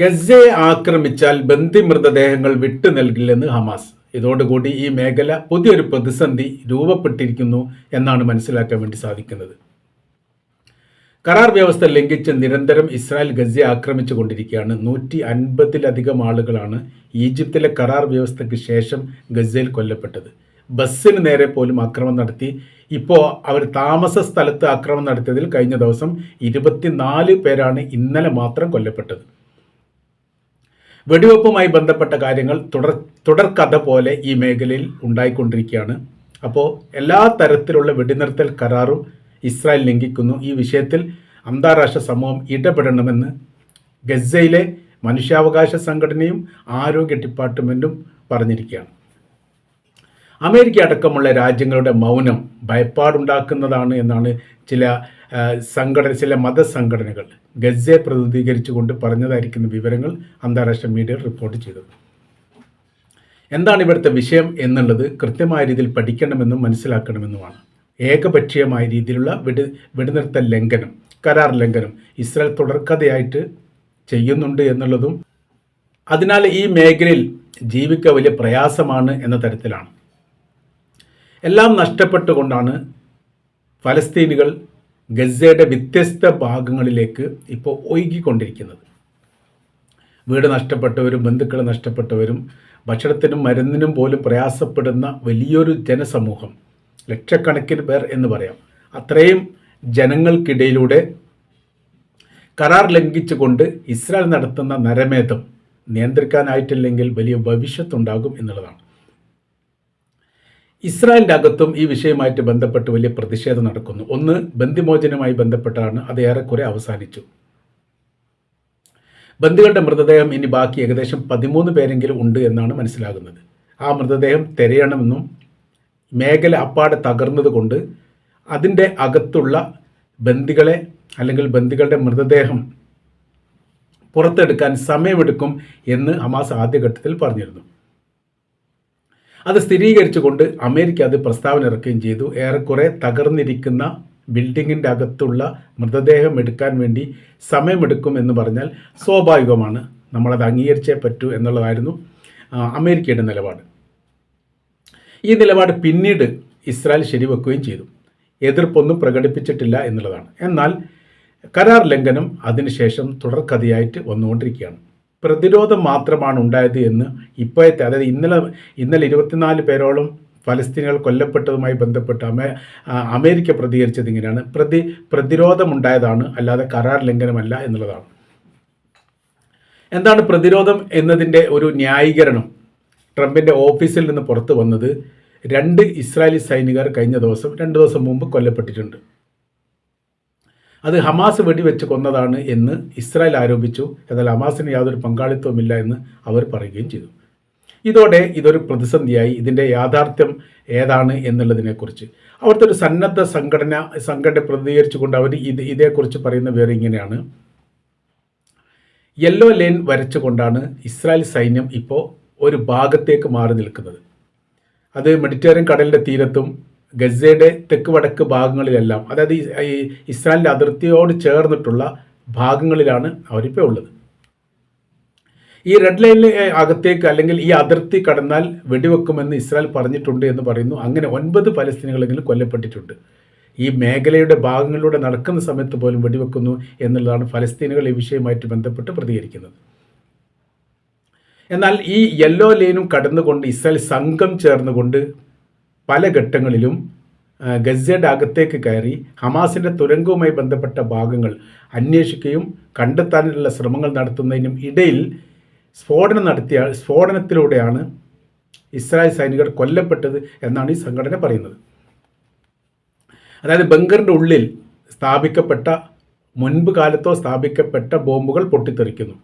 ഗസയെ ആക്രമിച്ചാൽ ബന്ദി മൃതദേഹങ്ങൾ വിട്ടു നൽകില്ലെന്ന് ഹമാസ്. ഇതോടുകൂടി ഈ മേഖല പുതിയൊരു പ്രതിസന്ധി രൂപപ്പെട്ടിരിക്കുന്നു എന്നാണ് മനസ്സിലാക്കാൻ വേണ്ടി സാധിക്കുന്നത്. കരാർ വ്യവസ്ഥ ലംഘിച്ച് നിരന്തരം ഇസ്രായേൽ ഗസയെ ആക്രമിച്ചു കൊണ്ടിരിക്കുകയാണ്. 150-ലധികം ആളുകളാണ് ഈജിപ്തിലെ കരാർ വ്യവസ്ഥയ്ക്ക് ശേഷം ഗസയിൽ കൊല്ലപ്പെട്ടത്. ബസ്സിന് നേരെ പോലും ആക്രമണം നടത്തി. ഇപ്പോൾ അവർ താമസ സ്ഥലത്ത് ആക്രമണം നടത്തിയതിൽ കഴിഞ്ഞ ദിവസം 24 പേരാണ് ഇന്നലെ മാത്രം കൊല്ലപ്പെട്ടത്. വെടിവെപ്പുമായി ബന്ധപ്പെട്ട കാര്യങ്ങൾ തുടർക്കഥ പോലെ ഈ മേഖലയിൽ ഉണ്ടായിക്കൊണ്ടിരിക്കുകയാണ്. അപ്പോൾ എല്ലാ തരത്തിലുള്ള വെടിനിർത്തൽ കരാറും ഇസ്രായേൽ ലംഘിക്കുന്നു. ഈ വിഷയത്തിൽ അന്താരാഷ്ട്ര സമൂഹം ഇടപെടണമെന്ന് ഗസയിലെ മനുഷ്യാവകാശ സംഘടനയും ആരോഗ്യ ഡിപ്പാർട്ട്മെൻറ്റും പറഞ്ഞിരിക്കുകയാണ്. അമേരിക്ക അടക്കമുള്ള രാജ്യങ്ങളുടെ മൗനം ഭയപ്പാടുണ്ടാക്കുന്നതാണ് എന്നാണ് ചില മതസംഘടനകൾ ഗസയെ പ്രതിനിധീകരിച്ചുകൊണ്ട് പറഞ്ഞതായിരിക്കുന്ന വിവരങ്ങൾ അന്താരാഷ്ട്ര മീഡിയ റിപ്പോർട്ട് ചെയ്തത്. എന്താണ് ഇവിടുത്തെ വിഷയം എന്നുള്ളത് കൃത്യമായ രീതിയിൽ പഠിക്കണമെന്നും മനസ്സിലാക്കണമെന്നുമാണ്. ഏകപക്ഷീയമായ രീതിയിലുള്ള വെടിനിർത്തൽ ലംഘനം, കരാർ ലംഘനം ഇസ്രായേൽ തുടർക്കഥയായിട്ട് ചെയ്യുന്നുണ്ട് എന്നുള്ളതും അതിനാൽ ഈ മേഖലയിൽ ജീവിക്കുക വലിയ പ്രയാസമാണ് എന്ന തരത്തിലാണ്. എല്ലാം നഷ്ടപ്പെട്ടുകൊണ്ടാണ് ഫലസ്തീനികൾ ഗസയുടെ വ്യത്യസ്ത ഭാഗങ്ങളിലേക്ക് ഇപ്പോൾ ഒഴുകിക്കൊണ്ടിരിക്കുന്നത്. വീട് നഷ്ടപ്പെട്ടവരും ബന്ധുക്കൾ നഷ്ടപ്പെട്ടവരും ഭക്ഷണത്തിനും മരുന്നിനും പോലും പ്രയാസപ്പെടുന്ന വലിയൊരു ജനസമൂഹം, ലക്ഷക്കണക്കിന് പേർ എന്ന് പറയാം. അത്രയും ജനങ്ങൾക്കിടയിലൂടെ കരാർ ലംഘിച്ചുകൊണ്ട് ഇസ്രായേൽ നടത്തുന്ന നരമേധം നിയന്ത്രിക്കാനായിട്ടില്ലെങ്കിൽ വലിയ ഭവിഷ്യത്തുണ്ടാകും എന്നുള്ളതാണ്. ഇസ്രായേലിൻ്റെ അകത്തും ഈ വിഷയവുമായിട്ട് ബന്ധപ്പെട്ട് വലിയ പ്രതിഷേധം നടക്കുന്നു. ഒന്ന് ബന്ദിമോചനവുമായി ബന്ധപ്പെട്ടാണ്. അത് ഏറെക്കുറെ അവസാനിച്ചു. ബന്ദികളുടെ മൃതദേഹം ഇനി ബാക്കി ഏകദേശം 13 പേരെങ്കിലും ഉണ്ട് എന്നാണ് മനസ്സിലാകുന്നത്. ആ മൃതദേഹം തിരയണമെന്നും മേഖല അപ്പാടെ തകർന്നത് കൊണ്ട് അതിൻ്റെ അകത്തുള്ള ബന്ദികളെ അല്ലെങ്കിൽ ബന്ദികളുടെ മൃതദേഹം പുറത്തെടുക്കാൻ സമയമെടുക്കും എന്ന് ഹമാസ് ആദ്യഘട്ടത്തിൽ പറഞ്ഞിരുന്നു. അത് സ്ഥിരീകരിച്ചുകൊണ്ട് അമേരിക്ക അത് പ്രസ്താവന ഇറക്കുകയും ചെയ്തു. ഏറെക്കുറെ തകർന്നിരിക്കുന്ന ബിൽഡിങ്ങിൻ്റെ അകത്തുള്ള മൃതദേഹം എടുക്കാൻ വേണ്ടി സമയമെടുക്കും എന്ന് പറഞ്ഞാൽ സ്വാഭാവികമാണ്, നമ്മളത് അംഗീകരിച്ചേ പറ്റൂ എന്നുള്ളതായിരുന്നു അമേരിക്കയുടെ നിലപാട്. ഈ നിലപാട് പിന്നീട് ഇസ്രായേൽ ശരിവെക്കുകയും ചെയ്തു. എതിർപ്പൊന്നും പ്രകടിപ്പിച്ചിട്ടില്ല എന്നുള്ളതാണ്. എന്നാൽ കരാർ ലംഘനം അതിനുശേഷം തുടർക്കഥയായിട്ട് വന്നുകൊണ്ടിരിക്കുകയാണ്. പ്രതിരോധം മാത്രമാണ് ഉണ്ടായത് എന്ന് ഇപ്പോഴത്തെ, അതായത് ഇന്നലെ 24 പേരോളം ഫലസ്തീനികൾ കൊല്ലപ്പെട്ടതുമായി ബന്ധപ്പെട്ട് അമേരിക്ക പ്രതികരിച്ചത് ഇങ്ങനെയാണ്: പ്രതിരോധമുണ്ടായതാണ്, അല്ലാതെ കരാർ ലംഘനമല്ല എന്നുള്ളതാണ്. എന്താണ് പ്രതിരോധം എന്നതിൻ്റെ ഒരു ന്യായീകരണം ട്രംപിൻ്റെ ഓഫീസിൽ നിന്ന് പുറത്തു വന്നത്? 2 ഇസ്രായേലി സൈനികർ കഴിഞ്ഞ ദിവസം 2 ദിവസം മുമ്പ് കൊല്ലപ്പെട്ടിട്ടുണ്ട്. അത് ഹമാസ് വെടിവെച്ച് കൊന്നതാണ് എന്ന് ഇസ്രായേൽ ആരോപിച്ചു. എന്നാൽ ഹമാസിന് യാതൊരു പങ്കാളിത്തവുമില്ല എന്ന് അവർ പറയുകയും ചെയ്തു. ഇതോടെ ഇതൊരു പ്രതിസന്ധിയായി. ഇതിൻ്റെ യാഥാർത്ഥ്യം ഏതാണ് എന്നുള്ളതിനെക്കുറിച്ച് അവിടുത്തെ ഒരു സന്നദ്ധ സംഘടന പ്രതികരിച്ചുകൊണ്ട് അവർ ഇതേക്കുറിച്ച് പറയുന്ന വേറെ ഇങ്ങനെയാണ്: യെല്ലോ ലൈൻ വരച്ചുകൊണ്ടാണ് ഇസ്രായേൽ സൈന്യം ഇപ്പോൾ ഒരു ഭാഗത്തേക്ക് മാറി നിൽക്കുന്നത്. അത് മെഡിറ്ററേനിയൻ കടലിൻ്റെ തീരത്തും ഗസയുടെ തെക്ക് വടക്ക് ഭാഗങ്ങളിലെല്ലാം, അതായത് ഈ ഇസ്രായേലിൻ്റെ അതിർത്തിയോട് ചേർന്നിട്ടുള്ള ഭാഗങ്ങളിലാണ് അവരിപ്പോൾ ഉള്ളത്. ഈ റെഡ് ലൈനിൽ അകത്തേക്ക് അല്ലെങ്കിൽ ഈ അതിർത്തി കടന്നാൽ വെടിവെക്കുമെന്ന് ഇസ്രായേൽ പറഞ്ഞിട്ടുണ്ട് എന്ന് പറയുന്നു. അങ്ങനെ 9 ഫലസ്തീനികളെങ്കിലും കൊല്ലപ്പെട്ടിട്ടുണ്ട്. ഈ മേഖലയുടെ ഭാഗങ്ങളിലൂടെ നടക്കുന്ന സമയത്ത് പോലും വെടിവെക്കുന്നു എന്നുള്ളതാണ് ഫലസ്തീനികൾ ഈ വിഷയവുമായിട്ട് ബന്ധപ്പെട്ട് പ്രതികരിക്കുന്നത്. എന്നാൽ ഈ യെല്ലോ ലൈനും കടന്നുകൊണ്ട് ഇസ്രായേൽ സംഘം ചേർന്നുകൊണ്ട് പല ഘട്ടങ്ങളിലും ഗസയുടെ അകത്തേക്ക് കയറി ഹമാസിൻ്റെ തുരങ്കവുമായി ബന്ധപ്പെട്ട ഭാഗങ്ങൾ അന്വേഷിക്കുകയും കണ്ടെത്താനുള്ള ശ്രമങ്ങൾ നടത്തുന്നതിനും ഇടയിൽ സ്ഫോടനത്തിലൂടെയാണ് ഇസ്രായേൽ സൈനികർ കൊല്ലപ്പെട്ടത് എന്നാണ് ഈ സംഘടന പറയുന്നത്. അതായത് ബങ്കറിൻ്റെ ഉള്ളിൽ മുൻപ് കാലത്തോ സ്ഥാപിക്കപ്പെട്ട ബോംബുകൾ പൊട്ടിത്തെറിക്കുന്നു,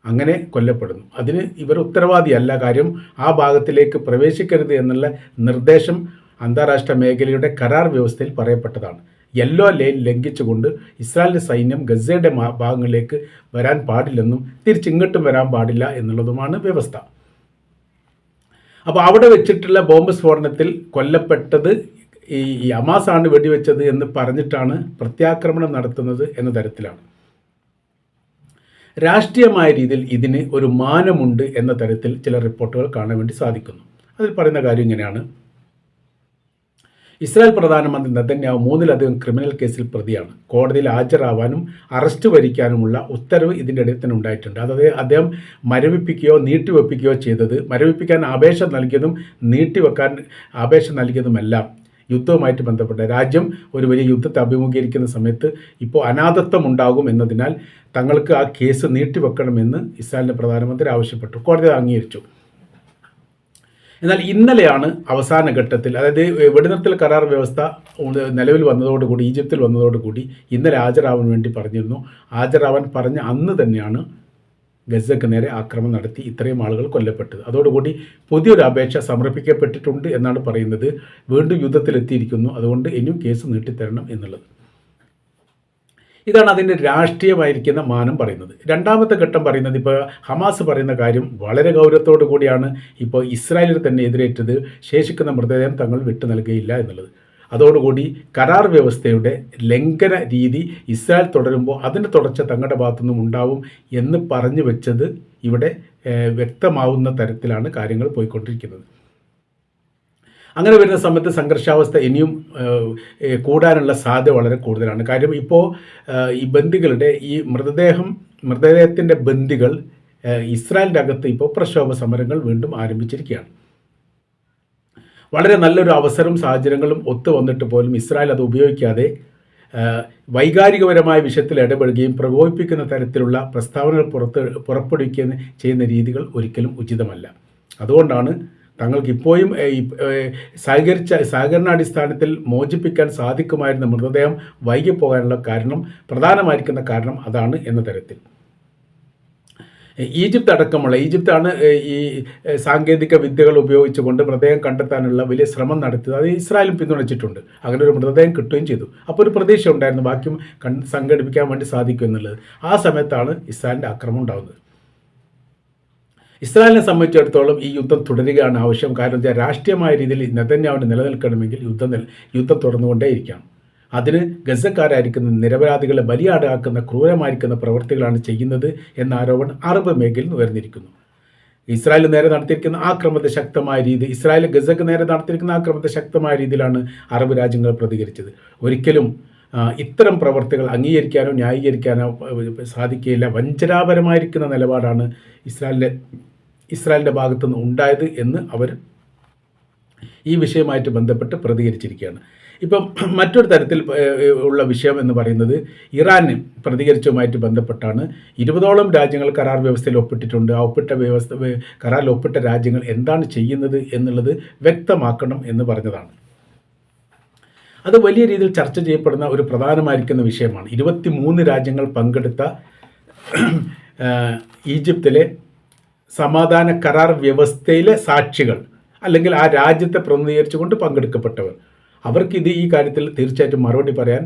അങ്ങനെ കൊല്ലപ്പെടുന്നു. അതിന് ഇവർ ഉത്തരവാദിയല്ല. കാര്യം ആ ഭാഗത്തിലേക്ക് പ്രവേശിക്കരുത് എന്നുള്ള നിർദ്ദേശം അന്താരാഷ്ട്ര മേഖലയുടെ കരാർ വ്യവസ്ഥയിൽ പറയപ്പെട്ടതാണ്. യെല്ലോ ലൈൻ ലംഘിച്ചുകൊണ്ട് ഇസ്രായേലിൻ്റെ സൈന്യം ഗസയുടെ ഭാഗങ്ങളിലേക്ക് വരാൻ പാടില്ലെന്നും തിരിച്ചിങ്ങോട്ടും വരാൻ പാടില്ല എന്നുള്ളതുമാണ് വ്യവസ്ഥ. അപ്പോൾ അവിടെ വെച്ചിട്ടുള്ള ബോംബ് സ്ഫോടനത്തിൽ കൊല്ലപ്പെട്ടത് ഈ ഹമാസാണ് വെടിവെച്ചത് എന്ന് പറഞ്ഞിട്ടാണ് പ്രത്യാക്രമണം നടത്തുന്നത് എന്ന തരത്തിലാണ്. രാഷ്ട്രീയമായ രീതിയിൽ ഇതിന് ഒരു മാനമുണ്ട് എന്ന തരത്തിൽ ചില റിപ്പോർട്ടുകൾ കാണാൻ വേണ്ടി സാധിക്കുന്നു. അതിൽ പറയുന്ന കാര്യം ഇങ്ങനെയാണ്: ഇസ്രായേൽ പ്രധാനമന്ത്രി നെതന്യാഹു 3ലധികം ക്രിമിനൽ കേസിൽ പ്രതിയാണ്. കോടതിയിൽ ഹാജരാവാനും അറസ്റ്റ് വരിക്കാനുമുള്ള ഉത്തരവ് ഇതിൻ്റെ ഇടയിൽ തന്നെ ഉണ്ടായിട്ടുണ്ട്. അതായത് അദ്ദേഹം മരവിപ്പിക്കുകയോ നീട്ടിവെപ്പിക്കുകയോ ചെയ്തത്, മരവിപ്പിക്കാൻ അപേക്ഷ നൽകിയതും നീട്ടിവെക്കാൻ അപേക്ഷ നൽകിയതുമെല്ലാം യുദ്ധവുമായിട്ട് ബന്ധപ്പെട്ട രാജ്യം ഒരു വലിയ യുദ്ധത്തെ അഭിമുഖീകരിക്കുന്ന സമയത്ത് ഇപ്പോൾ അനാഥത്വം ഉണ്ടാകും എന്നതിനാൽ തങ്ങൾക്ക് ആ കേസ് നീട്ടിവെക്കണമെന്ന് ഇസ്രായേലിൻ്റെ പ്രധാനമന്ത്രി ആവശ്യപ്പെട്ടു. കോടതി അംഗീകരിച്ചു. എന്നാൽ ഇന്നലെയാണ് അവസാന ഘട്ടത്തിൽ, അതായത് വെടിനിർത്തൽ കരാർ വ്യവസ്ഥ നിലവിൽ വന്നതോടുകൂടി, ഈജിപ്തിൽ വന്നതോടുകൂടി ഇന്നലെ ഹാജരാവാൻ വേണ്ടി പറഞ്ഞിരുന്നു. ഹാജരാവാൻ പറഞ്ഞ അന്ന് തന്നെയാണ് ഗസയ്ക്ക് നേരെ ആക്രമണം നടത്തി ഇത്രയും ആളുകൾ കൊല്ലപ്പെട്ടത്. അതോടുകൂടി പുതിയൊരു അപേക്ഷ സമർപ്പിക്കപ്പെട്ടിട്ടുണ്ട് എന്നാണ് പറയുന്നത്. വീണ്ടും യുദ്ധത്തിലെത്തിയിരിക്കുന്നു. അതുകൊണ്ട് ഇനിയും കേസ് നീട്ടിത്തരണം എന്നുള്ളത്. ഇതാണ് അതിൻ്റെ രാഷ്ട്രീയമായിരിക്കുന്ന മാനം പറയുന്നത്. രണ്ടാമത്തെ ഘട്ടം പറയുന്നത്, ഇപ്പോൾ ഹമാസ് പറയുന്ന കാര്യം വളരെ ഗൗരവത്തോടു കൂടിയാണ് ഇപ്പോൾ ഇസ്രായേലിൽ തന്നെ എതിരേറ്റത്. ശേഷിക്കുന്ന മൃതദേഹം തങ്ങൾ വിട്ടു നൽകുകയില്ല എന്നുള്ളത്. അതോടുകൂടി കരാർ വ്യവസ്ഥയുടെ ലംഘന രീതി ഇസ്രായേൽ തുടരുമ്പോൾ അതിൻ്റെ തുടർച്ച തങ്ങളുടെ ഭാഗത്തുനിന്നും ഉണ്ടാവും എന്ന് പറഞ്ഞു വെച്ചത് ഇവിടെ വ്യക്തമാവുന്ന തരത്തിലാണ് കാര്യങ്ങൾ പോയിക്കൊണ്ടിരിക്കുന്നത്. അങ്ങനെ വരുന്ന സമയത്ത് സംഘർഷാവസ്ഥ ഇനിയും കൂടാനുള്ള സാധ്യത വളരെ കൂടുതലാണ്. കാര്യം ഇപ്പോൾ ഈ ബന്ദികളുടെ ഈ മൃതദേഹത്തിൻ്റെ ബന്ദികൾ ഇസ്രായേലിൻ്റെ അകത്ത് ഇപ്പോൾ പ്രക്ഷോഭ സമരങ്ങൾ വീണ്ടും ആരംഭിച്ചിരിക്കുകയാണ്. വളരെ നല്ലൊരു അവസരവും സാഹചര്യങ്ങളും ഒത്തു വന്നിട്ട് പോലും ഇസ്രായേൽ അത് ഉപയോഗിക്കാതെ വൈകാരികപരമായ വിഷയത്തിൽ ഇടപെടുകയും പ്രകോപിപ്പിക്കുന്ന തരത്തിലുള്ള പ്രസ്താവനകൾ പുറപ്പെടുവിക്കുകയും ചെയ്യുന്ന രീതികൾ ഒരിക്കലും ഉചിതമല്ല. അതുകൊണ്ടാണ് തങ്ങൾക്ക് ഇപ്പോഴും സഹകരണാടിസ്ഥാനത്തിൽ മോചിപ്പിക്കാൻ സാധിക്കുമായിരുന്ന മൃതദേഹം വൈകിപ്പോകാനുള്ള കാരണം, പ്രധാനമായിരിക്കുന്ന കാരണം അതാണ് എന്ന തരത്തിൽ. ഈജിപ്താണ് ഈ സാങ്കേതിക വിദ്യകൾ ഉപയോഗിച്ചുകൊണ്ട് മൃതദേഹം കണ്ടെത്താനുള്ള വലിയ ശ്രമം നടത്തിയത്. അത് ഇസ്രായേലും പിന്തുണച്ചിട്ടുണ്ട്. അങ്ങനെ ഒരു മൃതദേഹം കിട്ടുകയും ചെയ്തു. അപ്പോൾ ഒരു പ്രതീക്ഷ ഉണ്ടായിരുന്നു ബാക്കിയും സംഘടിപ്പിക്കാൻ വേണ്ടി സാധിക്കും എന്നുള്ളത്. ആ സമയത്താണ് ഇസ്രായേലിൻ്റെ ആക്രമണം ഉണ്ടാകുന്നത്. ഇസ്രായേലിനെ സംബന്ധിച്ചിടത്തോളം ഈ യുദ്ധം തുടരുകയാണ് ആവശ്യം. കാരണം രാഷ്ട്രീയമായ രീതിയിൽ നെതന്യാഹുവിന് നിലനിൽക്കണമെങ്കിൽ യുദ്ധം തുടർന്നുകൊണ്ടേയിരിക്കണം. അതിന് ഗസക്കാരായിരിക്കുന്ന നിരപരാധികളെ ബലിയാടാക്കുന്ന ക്രൂരമായിരിക്കുന്ന പ്രവൃത്തികളാണ് ചെയ്യുന്നത് എന്ന ആരോപണം അറബ് മേഖലയിൽ നിന്ന് ഉയർന്നിരിക്കുന്നു. ഇസ്രായേൽ നേരെ നടത്തിയിരിക്കുന്ന ആക്രമണത്തെ ശക്തമായ രീതി, ഇസ്രായേൽ ഗസക്ക് നേരെ നടത്തിയിരിക്കുന്ന ആക്രമണത്തെ ശക്തമായ രീതിയിലാണ് അറബ് രാജ്യങ്ങൾ പ്രതികരിച്ചത്. ഒരിക്കലും ഇത്തരം പ്രവർത്തികൾ അംഗീകരിക്കാനോ ന്യായീകരിക്കാനോ സാധിക്കുകയില്ല. വഞ്ചനാപരമായിരിക്കുന്ന നിലപാടാണ് ഇസ്രായേലിൻ്റെ ഭാഗത്തുനിന്ന് ഉണ്ടായത് എന്ന് അവർ ഈ വിഷയമായിട്ട് ബന്ധപ്പെട്ട് പ്രതികരിച്ചിരിക്കുകയാണ്. ഇപ്പം മറ്റൊരു തരത്തിൽ ഉള്ള വിഷയം എന്ന് പറയുന്നത്, ഇറാൻ പ്രതികരിച്ചതുമായിട്ട് ബന്ധപ്പെട്ടാണ്. 20ഓളം രാജ്യങ്ങൾ കരാർ വ്യവസ്ഥയിൽ ഒപ്പിട്ടിട്ടുണ്ട്. ആ കരാറിൽ ഒപ്പിട്ട രാജ്യങ്ങൾ എന്താണ് ചെയ്യുന്നത് എന്നുള്ളത് വ്യക്തമാക്കണം എന്ന് പറഞ്ഞതാണ്. അത് വലിയ രീതിയിൽ ചർച്ച ചെയ്യപ്പെടുന്ന ഒരു പ്രധാനമായിരിക്കുന്ന വിഷയമാണ്. 23 രാജ്യങ്ങൾ പങ്കെടുത്ത ഈജിപ്തിലെ സമാധാന കരാർ വ്യവസ്ഥയിലെ സാക്ഷികൾ, അല്ലെങ്കിൽ ആ രാജ്യത്തെ പ്രതിനിധീകരിച്ചുകൊണ്ട് പങ്കെടുക്കപ്പെട്ടവർ, അവർക്ക് ഈ കാര്യത്തിൽ തീർച്ചയായിട്ടും മറുപടി പറയാൻ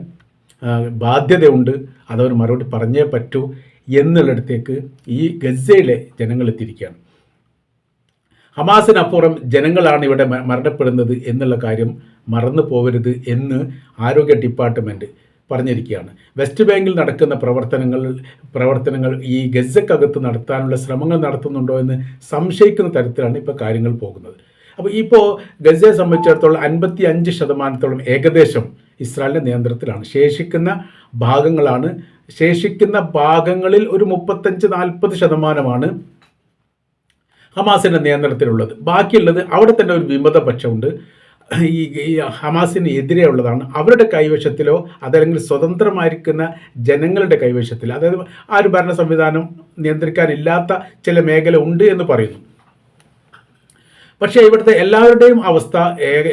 ബാധ്യതയുണ്ട്. അതവർ മറുപടി പറഞ്ഞേ പറ്റൂ എന്നുള്ളിടത്തേക്ക് ഈ ഗസയിലെ ജനങ്ങൾ എത്തിയിരിക്കുകയാണ്. ഹമാസിനപ്പുറം ജനങ്ങളാണ് ഇവിടെ മരണപ്പെടുന്നത് എന്നുള്ള കാര്യം മറന്നു പോകരുത് എന്ന് ആരോഗ്യ ഡിപ്പാർട്ട്മെൻറ്റ് പറഞ്ഞിരിക്കുകയാണ്. വെസ്റ്റ് ബാങ്കിൽ നടക്കുന്ന പ്രവർത്തനങ്ങൾ ഈ ഗസക്കകത്ത് നടത്താനുള്ള ശ്രമങ്ങൾ നടത്തുന്നുണ്ടോ എന്ന് സംശയിക്കുന്ന തരത്തിലാണ് ഇപ്പോൾ കാര്യങ്ങൾ പോകുന്നത്. അപ്പോൾ ഇപ്പോൾ ഗസയെ സംബന്ധിച്ചിടത്തോളം 55% ഏകദേശം ഇസ്രായേലിൻ്റെ നിയന്ത്രണത്തിലാണ്. ശേഷിക്കുന്ന ഭാഗങ്ങളിൽ ഒരു 35-40% ഹമാസിൻ്റെ നിയന്ത്രണത്തിലുള്ളത്. ബാക്കിയുള്ളത് അവിടെ തന്നെ ഒരു വിമതപക്ഷമുണ്ട്. ഈ ഹമാസിന് എതിരെയുള്ളതാണ്. അവരുടെ കൈവശത്തിലോ അതല്ലെങ്കിൽ സ്വതന്ത്രമായിരിക്കുന്ന ജനങ്ങളുടെ കൈവശത്തിൽ, അതായത് ആ ഒരു ഭരണ സംവിധാനം നിയന്ത്രിക്കാനില്ലാത്ത ചില മേഖല ഉണ്ട് എന്ന് പറയുന്നു. പക്ഷേ ഇവിടുത്തെ എല്ലാവരുടെയും അവസ്ഥ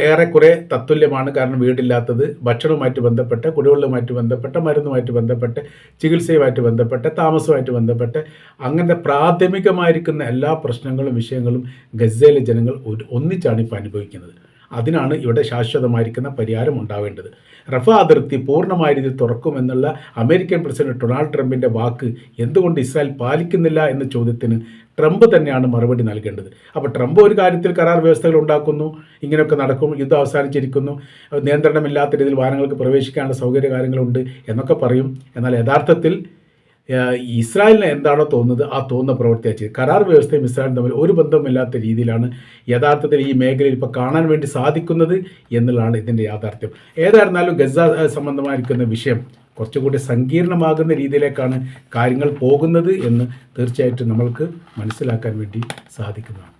ഏറെക്കുറെ തത്തുല്യമാണ്. കാരണം വീടില്ലാത്തത്, ഭക്ഷണവുമായിട്ട് ബന്ധപ്പെട്ട്, കുടിവെള്ളവുമായിട്ട് ബന്ധപ്പെട്ട്, മരുന്നുമായിട്ട് ബന്ധപ്പെട്ട്, ചികിത്സയുമായിട്ട് ബന്ധപ്പെട്ട്, താമസവുമായിട്ട് ബന്ധപ്പെട്ട്, അങ്ങനത്തെ പ്രാഥമികമായിരിക്കുന്ന എല്ലാ പ്രശ്നങ്ങളും വിഷയങ്ങളും ഗസയിലെ ജനങ്ങൾ ഒന്നിച്ചാണ് ഇപ്പോൾ അനുഭവിക്കുന്നത്. അതിനാണ് ഇവിടെ ശാശ്വതമായിരിക്കുന്ന പരിഹാരം ഉണ്ടാവേണ്ടത്. റഫ അതിർത്തി പൂർണ്ണമായ രീതിയിൽ തുറക്കുമെന്നുള്ള അമേരിക്കൻ പ്രസിഡന്റ് ഡൊണാൾഡ് ട്രംപിൻ്റെ വാക്ക് എന്തുകൊണ്ട് ഇസ്രായേൽ പാലിക്കുന്നില്ല എന്ന ചോദ്യത്തിന് ട്രംപ് തന്നെയാണ് മറുപടി നൽകേണ്ടത്. അപ്പോൾ ട്രംപ് ഒരു കാര്യത്തിൽ കരാർ വ്യവസ്ഥകൾ ഉണ്ടാക്കുന്നു, ഇങ്ങനെയൊക്കെ നടക്കും, യുദ്ധം അവസാനിച്ചിരിക്കുന്നു, നിയന്ത്രണമില്ലാത്ത രീതിയിൽ വാഹനങ്ങൾക്ക് പ്രവേശിക്കാനുള്ള സൗകര്യ കാര്യങ്ങളുണ്ട് എന്നൊക്കെ പറയും. എന്നാൽ യഥാർത്ഥത്തിൽ ഇസ്രായേലിന് എന്താണോ തോന്നുന്നത് ആ തോന്നുന്ന പ്രവൃത്തിയാണ് ചെയ്ത്. കരാർ വ്യവസ്ഥയും ഇസ്രായേലും തമ്മിൽ ഒരു ബന്ധമില്ലാത്ത രീതിയിലാണ് യഥാർത്ഥത്തിൽ ഈ മേഖലയിൽ ഇപ്പോൾ കാണാൻ വേണ്ടി സാധിക്കുന്നത് എന്നുള്ളതാണ് ഇതിൻ്റെ യാഥാർത്ഥ്യം. ഏതായിരുന്നാലും ഗസ സംബന്ധമായിരിക്കുന്ന വിഷയം കുറച്ചുകൂടി സങ്കീർണമാകുന്ന രീതിയിലേക്കാണ് കാര്യങ്ങൾ പോകുന്നത് എന്ന് തീർച്ചയായിട്ടും നമ്മൾക്ക് മനസ്സിലാക്കാൻ വേണ്ടി സാധിക്കുന്നതാണ്.